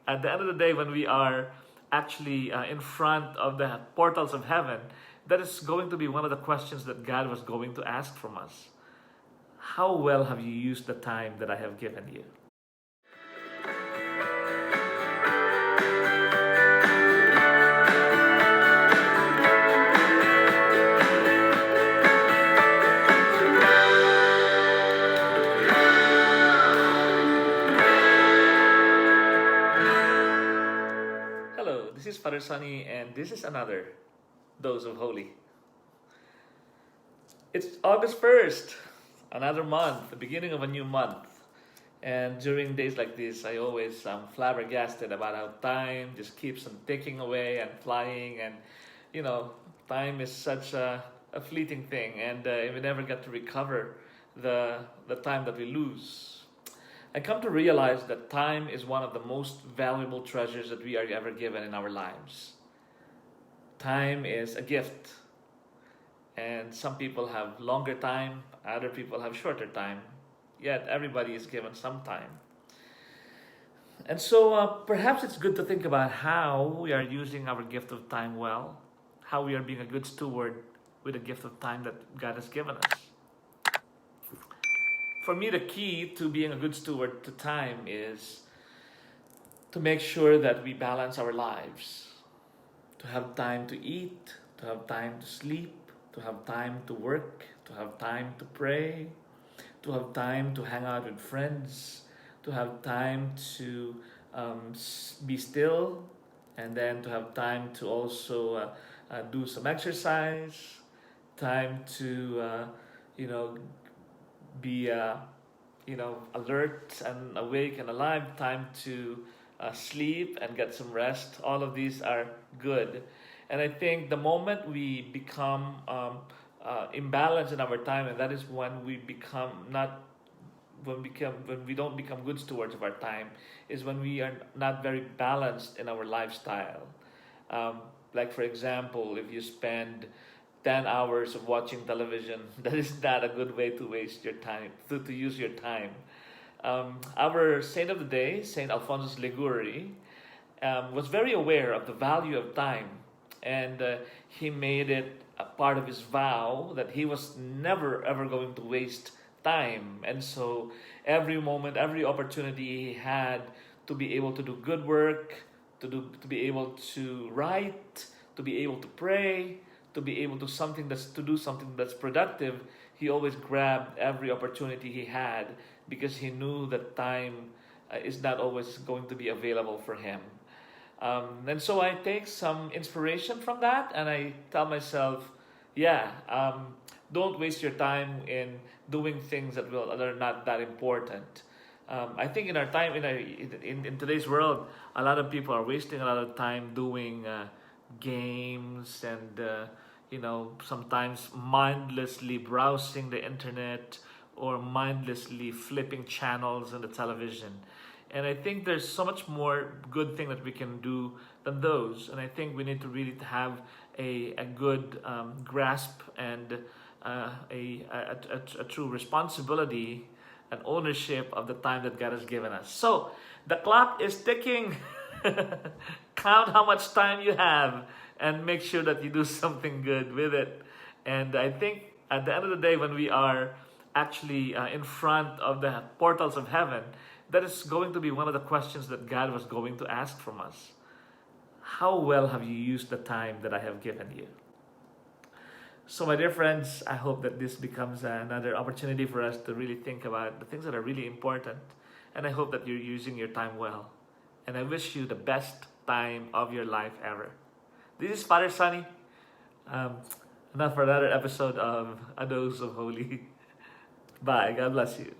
at the end of the day, when we are actually in front of the portals of heaven, that is going to be one of the questions that God was going to ask from us. How well have you used the time that I have given you? Hello, this is Father Sunny, and this is another Dose of Holy. It's August 1st, another month, the beginning of a new month. And during days like this, I always flabbergasted about how time just keeps on ticking away and flying. And, you know, time is such a fleeting thing, and we never get to recover the time that we lose. I come to realize that time is one of the most valuable treasures that we are ever given in our lives. Time is a gift, and some people have longer time, other people have shorter time, yet everybody is given some time. And so perhaps it's good to think about how we are using our gift of time well, how we are being a good steward with the gift of time that God has given us. For me, the key to being a good steward to time is to make sure that we balance our lives, to have time to eat, to have time to sleep, to have time to work, to have time to pray, to have time to hang out with friends, to have time to be still, and then to have time to also do some exercise, time to, be alert and awake and alive, time to sleep and get some rest. All of these are good, and I think the moment we become imbalanced in our time, and that is when we become not when we don't become good stewards of our time, is when we are not very balanced in our lifestyle. Like, for example, if you spend 10 hours of watching television, that is not a good way to waste your time, to use your time. Our saint of the day, Saint Alphonsus Liguri, was very aware of the value of time, and he made it a part of his vow that he was never ever going to waste time. And so every moment, every opportunity he had to be able to do good work, to be able to write, to be able to pray, to be able to do something that's productive, he always grabbed every opportunity he had, because he knew that time is not always going to be available for him. And so I take some inspiration from that, and I tell myself, don't waste your time in doing things that are not that important. I think in our time, in today's world, a lot of people are wasting a lot of time doing games and sometimes mindlessly browsing the internet or mindlessly flipping channels on the television. And I think there's so much more good thing that we can do than those. And I think we need to really have a good grasp and a true responsibility and ownership of the time that God has given us. So the clock is ticking. Count how much time you have and make sure that you do something good with it. And I think at the end of the day, when we are actually in front of the portals of heaven, that is going to be one of the questions that God was going to ask from us. How well have you used the time that I have given you? So my dear friends, I hope that this becomes another opportunity for us to really think about the things that are really important. And I hope that you're using your time well. And I wish you the best time of your life ever. This is Father Sunny. Not for another episode of A Dose of Holy. Bye. God bless you.